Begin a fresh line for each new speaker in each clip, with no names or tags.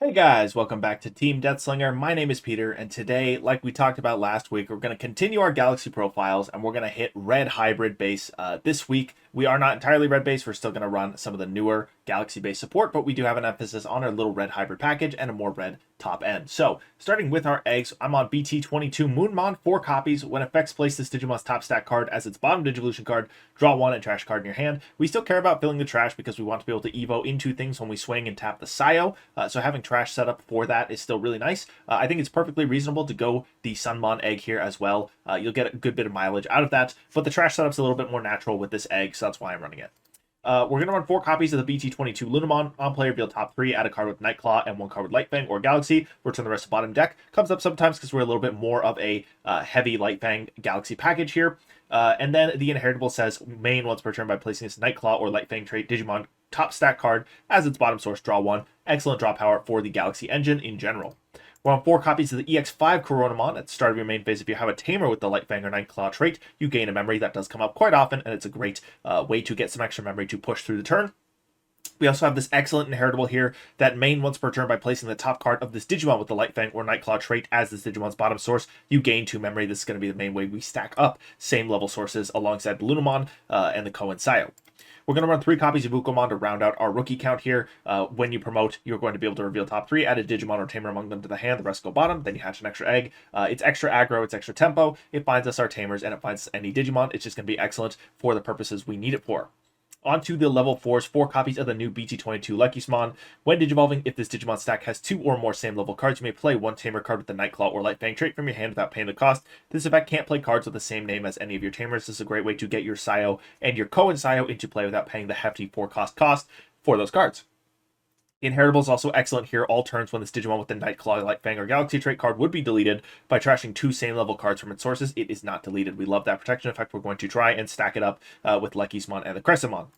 Hey guys, welcome back to Team Death Slinger. My name is Peter, and today, like we talked about last week, we're going to continue our galaxy profiles, and we're going to hit red hybrid base this week. We are not entirely red base. We're still going to run some of the newer galaxy base support, but we do have an emphasis on our little red hybrid package and a more red top end. So, starting with our eggs, I'm on BT22 Moonmon, 4 copies. When effects place this Digimon's top stack card as its bottom Digivolution card, draw 1 and trash card in your hand. We still care about filling the trash because we want to be able to evo into things when we swing and tap the Sayo. So having trash set up for that is still really nice. I think it's perfectly reasonable to go the Sunmon egg here as well. You'll get a good bit of mileage out of that, but the trash setup's a little bit more natural with this egg, so that's why I'm running it. We're going to run 4 copies of the BT22 Lunamon. On play, reveal top 3, add a card with Nightclaw and 1 card with Lightfang or Galaxy. Return the rest to bottom deck. Comes up sometimes because we're a little bit more of a heavy Lightfang Galaxy package here. And then the Inheritable says main once per turn by placing this Nightclaw or Lightfang trait Digimon top stack card as its bottom source, draw 1. Excellent draw power for the Galaxy engine in general. We're on 4 copies of the EX5 Coronamon. At the start of your main phase, if you have a Tamer with the Lightfang or Nightclaw trait, you gain a memory. That does come up quite often, and it's a great way to get some extra memory to push through the turn. We also have this excellent Inheritable here that main once per turn by placing the top card of this Digimon with the Lightfang or Nightclaw trait as this Digimon's bottom source. You gain 2 memory. This is going to be the main way we stack up same level sources alongside Lunamon and the Koh Sayo. We're going to run 3 copies of Ukkomon to round out our rookie count here. When you promote, you're going to be able to reveal top 3, add a Digimon or Tamer among them to the hand, the rest go bottom, then you hatch an extra egg. It's extra aggro, it's extra tempo, it finds us our Tamers, and it finds us any Digimon. It's just going to be excellent for the purposes we need it for. Onto the level 4s, 4 copies of the new BT22 Lekismon. When Digivolving, if this Digimon stack has 2 or more same level cards, you may play 1 Tamer card with the Nightclaw or Lightfang trait from your hand without paying the cost. This effect can't play cards with the same name as any of your Tamers. This is a great way to get your Sayo and your Koh Sayo into play without paying the hefty 4 cost for those cards. Inheritable is also excellent here. All turns when this Digimon with the Nightclaw, Lightfang, or Galaxy trait card would be deleted by trashing 2 same level cards from its sources. It is not deleted. We love that protection effect. We're going to try and stack it up with Lekismon and the Crescemon.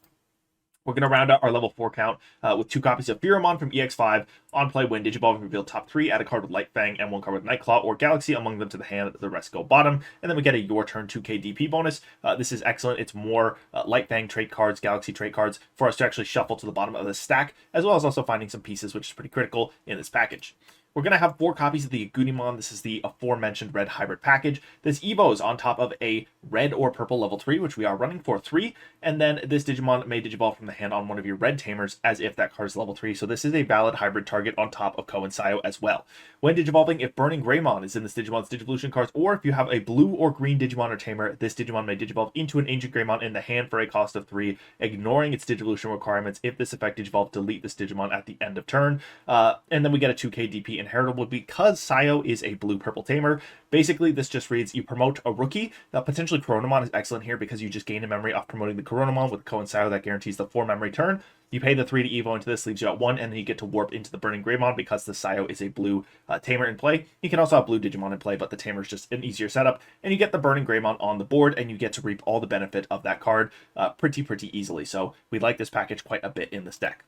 We're going to round out our level 4 count with 2 copies of Firamon from EX5. On play, when Digivolve and reveal top 3, add a card with Lightfang and 1 card with Nightclaw or Galaxy among them to the hand. The rest go bottom. And then we get a Your Turn 2k DP bonus. This is excellent. It's more Lightfang trait cards, Galaxy trait cards for us to actually shuffle to the bottom of the stack, as well as also finding some pieces, which is pretty critical in this package. We're going to have 4 copies of the Agunimon. This is the aforementioned red hybrid package. This Evo is on top of a red or purple level 3, which we are running for 3. And then this Digimon may Digivolve from the hand on one of your red Tamers as if that card is level 3. So this is a valid hybrid target on top of Koh Sayo as well. When Digivolving, if Greymon is in this Digimon's Digivolution cards, or if you have a blue or green Digimon or Tamer, this Digimon may Digivolve into an AncientGreymon in the hand for a cost of 3, ignoring its Digivolution requirements. If this effect Digivolve, delete this Digimon at the end of turn. And then we get a 2k DP Inheritable because Sayo is a blue-purple Tamer. Basically, this just reads, you promote a rookie. Now, potentially Coronamon is excellent here because you just gain a memory off promoting the Coronamon with Koh Sayo that guarantees the 4 memory turn. You pay the 3 to Evo into this, leaves you at 1, and then you get to warp into the Burning Greymon because the Sayo is a blue Tamer in play. You can also have blue Digimon in play, but the Tamer is just an easier setup. And you get the Burning Greymon on the board, and you get to reap all the benefit of that card pretty easily. So we like this package quite a bit in this deck.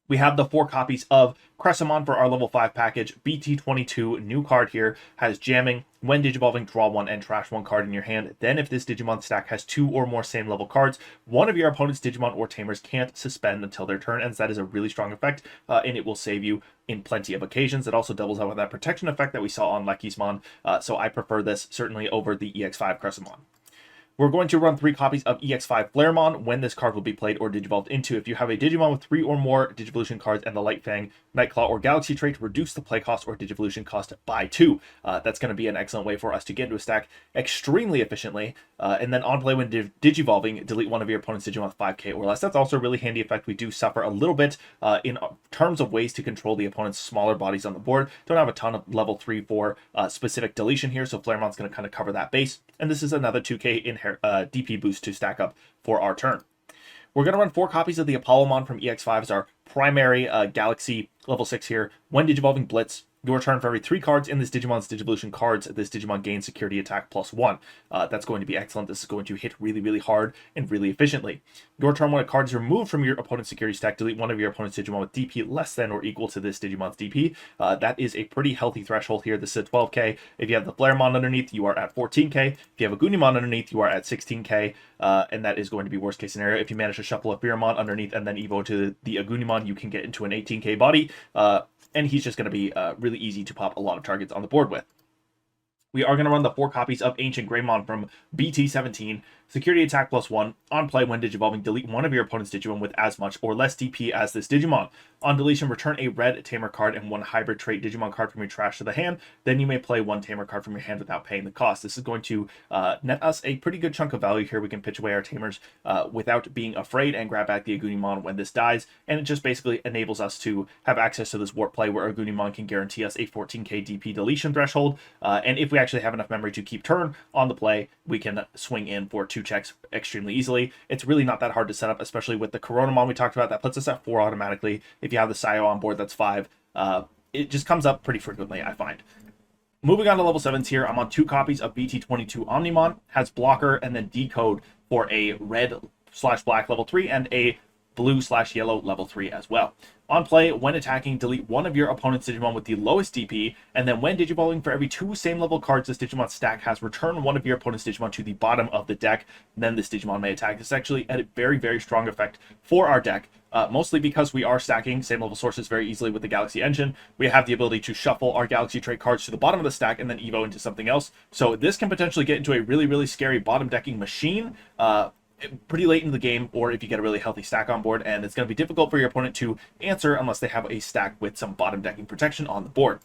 We have the 4 copies of Crescemon for our level 5 package. BT22, new card here, has jamming. When Digivolving, draw 1 and trash 1 card in your hand. Then if this Digimon stack has 2 or more same level cards, one of your opponent's Digimon or Tamers can't suspend until their turn, and that is a really strong effect, and it will save you in plenty of occasions. It also doubles out with that protection effect that we saw on Lekismon, so I prefer this certainly over the EX5 Crescemon. We're going to run 3 copies of EX5 Flaremon when this card will be played or Digivolved into. If you have a Digimon with 3 or more Digivolution cards and the Lightfang, Nightclaw, or Galaxy trait, reduce the play cost or Digivolution cost by 2. That's going to be an excellent way for us to get into a stack extremely efficiently. And then on play when Digivolving, delete one of your opponent's Digimon with 5k or less. That's also a really handy effect. We do suffer a little bit in terms of ways to control the opponent's smaller bodies on the board. Don't have a ton of level 3-4 specific deletion here, so Flaremon's going to kind of cover that base. And this is another 2k DP boost to stack up for our turn. We're going to run 4 copies of the Apollomon from EX5 as our primary Galaxy level 6 here. When Digivolving Blitz, your turn for every 3 cards in this Digimon's Digivolution cards, this Digimon gains security attack +1. That's going to be excellent. This is going to hit really hard and really efficiently. Your turn when a card is removed from your opponent's security stack, delete one of your opponent's Digimon with DP less than or equal to this Digimon's DP. That is a pretty healthy threshold here. This is 12k. If you have the Flaremon underneath, you are at 14k. If you have a Agunimon underneath, you are at 16k. And that is going to be worst case scenario. If you manage to shuffle a Firamon underneath and then Evo to the Agunimon, you can get into an 18k body. and he's just going to be really easy to pop a lot of targets on the board with. We are going to run the 4 copies of AncientGreymon from BT17. Security attack +1. On play, when digivolving, delete one of your opponent's Digimon with as much or less DP as this Digimon. On deletion, return a red Tamer card and 1 hybrid trait Digimon card from your trash to the hand. Then you may play 1 Tamer card from your hand without paying the cost. This is going to net us a pretty good chunk of value here. We can pitch away our Tamers without being afraid and grab back the Agunimon when this dies. And it just basically enables us to have access to this warp play where Agunimon can guarantee us a 14k DP deletion threshold. And if we actually have enough memory to keep turn on the play, we can swing in for 2 checks extremely easily. It's really not that hard to set up, especially with the Coronamon we talked about. That puts us at 4 automatically. If you have the Sayo on board, that's 5. It just comes up pretty frequently, I find. Moving on to level 7s here, I'm on 2 copies of BT22 Omnimon. Has blocker and then decode for a red/black level 3 and a blue/yellow level 3 as well. On play, when attacking, delete one of your opponent's Digimon with the lowest DP, and then when digivolving, for every 2 same level cards this Digimon stack has, return one of your opponent's Digimon to the bottom of the deck. Then this Digimon may attack. This is actually a very, very strong effect for our deck, mostly because we are stacking same level sources very easily with the Galaxy Engine. We have the ability to shuffle our Galaxy trait cards to the bottom of the stack and then evo into something else. So this can potentially get into a really, really scary bottom decking machine pretty late in the game, or if you get a really healthy stack on board, and it's going to be difficult for your opponent to answer unless they have a stack with some bottom decking protection on the board.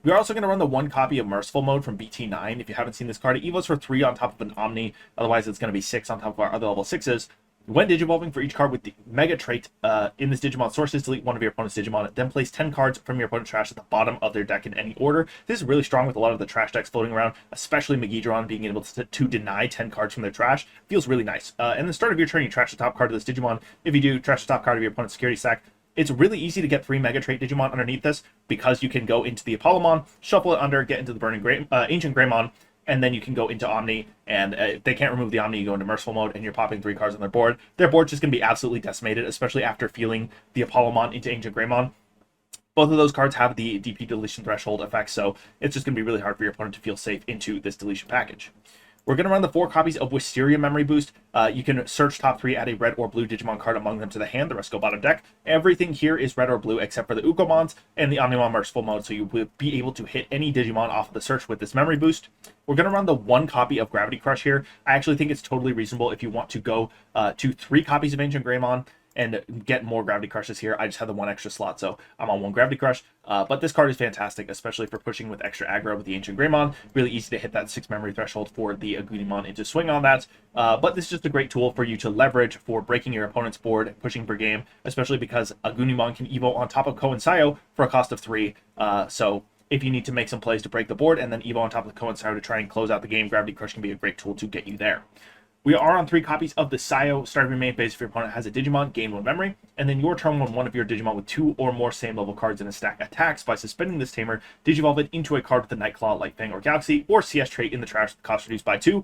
We are also going to run the 1 copy of Merciful mode from BT9. If you haven't seen this card, it evos for 3 on top of an Omni, otherwise it's going to be 6 on top of our other level 6s. When digivolving, for each card with the Mega trait in this Digimon sources, delete one of your opponent's Digimon, then place 10 cards from your opponent's trash at the bottom of their deck in any order. This is really strong with a lot of the trash decks floating around, especially Megidron being able to deny 10 cards from their trash. Feels really nice. And the start of your turn, you trash the top card of this Digimon. If you do, trash the top card of your opponent's security stack. It's really easy to get 3 Mega Trait Digimon underneath this because you can go into the Apollomon, shuffle it under, get into the AncientGreymon, and then you can go into Omni, and if they can't remove the Omni, you go into Merciful mode, and you're popping 3 cards on their board. Their board's just going to be absolutely decimated, especially after feeling the Apollomon into AncientGreymon. Both of those cards have the DP deletion threshold effect, so it's just going to be really hard for your opponent to feel safe into this deletion package. We're going to run the 4 copies of Wisteria Memory Boost. You can search top 3, add a red or blue Digimon card among them to the hand. The rest go bottom deck. Everything here is red or blue except for the Ukkomons and the Omnimon Merciful mode, so you will be able to hit any Digimon off of the search with this Memory Boost. We're going to run the 1 copy of Gravity Crush here. I actually think it's totally reasonable if you want to go to 3 copies of AncientGreymon and get more Gravity Crushes here. I just have the 1 extra slot, so I'm on 1 Gravity Crush. But this card is fantastic, especially for pushing with extra aggro with the AncientGreymon. Really easy to hit that 6 memory threshold for the Agunimon into swing on that. But this is just a great tool for you to leverage for breaking your opponent's board, pushing per game, especially because Agunimon can evo on top of Koh and Sayo for a cost of 3. So if you need to make some plays to break the board and then evo on top of Koh and Sayo to try and close out the game, Gravity Crush can be a great tool to get you there. We are on 3 copies of the Sayo. Start of your main phase if your opponent has a Digimon, gain 1 memory, and then your turn when one of your Digimon with 2 or more same level cards in a stack attacks by suspending this Tamer, digivolve it into a card with the Nightclaw, Lightfang, or Galaxy, or CS trait in the trash, cost reduced by 2.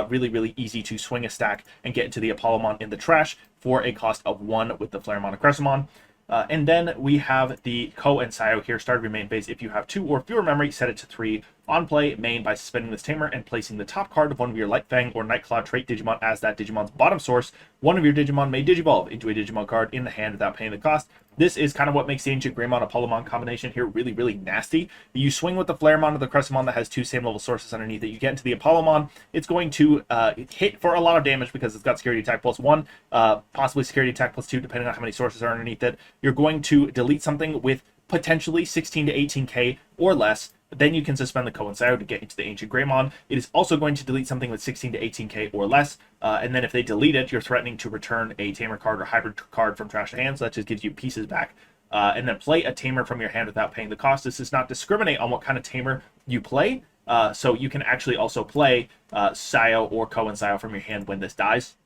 Really, really easy to swing a stack and get into the Apollomon in the trash for a cost of 1 with the Flaremon and Crescemon. And then we have the Koh and Sayo here. Start of your main phase. If you have 2 or fewer memory, set it to 3. On play, main by suspending this Tamer and placing the top card of one of your Lightfang or Nightclaw trait Digimon as that Digimon's bottom source. One of your Digimon may digivolve into a Digimon card in the hand without paying the cost. This is kind of what makes the AncientGreymon Apollomon combination here really, really nasty. You swing with the Flaremon or the Crescemon that has 2 same level sources underneath it. You get into the Apollomon. It's going to hit for a lot of damage because it's got security attack +1, possibly security attack +2, depending on how many sources are underneath it. You're going to delete something with potentially 16 to 18k or less. Then you can suspend the Koh and Sayo to get into the AncientGreymon. It is also going to delete something with 16 to 18k or less. And then if they delete it, you're threatening to return a Tamer card or hybrid card from trash to hand. So that just gives you pieces back. And then play a Tamer from your hand without paying the cost. This does not discriminate on what kind of Tamer you play. So you can actually also play Sayo or Koh and Sayo from your hand when this dies.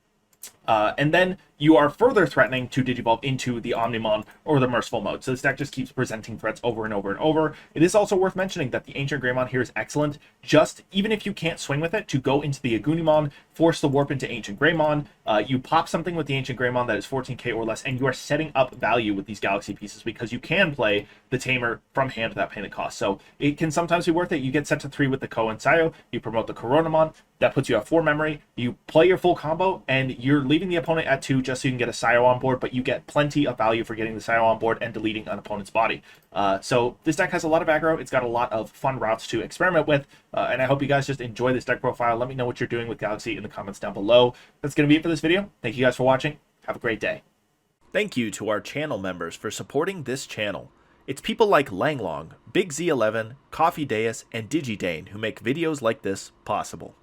And then you are further threatening to digivolve into the Omnimon or the Merciful mode. So this deck just keeps presenting threats over and over and over. It is also worth mentioning that the AncientGreymon here is excellent, just even if you can't swing with it, to go into the Agunimon, force the warp into AncientGreymon. You pop something with the AncientGreymon that is 14k or less, and you are setting up value with these Galaxy pieces because you can play the Tamer from hand without paying the cost. So it can sometimes be worth it. You get set to 3 with the Koh and Sayo, you promote the Coronamon, that puts you at 4 memory, you play your full combo, and you're leaving the opponent at 2 just just so you can get a Sayo on board, but you get plenty of value for getting the Sayo on board and deleting an opponent's body. So this deck has a lot of aggro. It's got a lot of fun routes to experiment with, and I hope you guys just enjoy this deck profile. Let me know what you're doing with Galaxy in the comments down below. That's going to be it for this video. Thank you guys for watching. Have a great day. Thank you to our channel members for supporting this channel. It's people like Langlong, Big Z11, Coffee Deus, and DigiDane who make videos like this possible.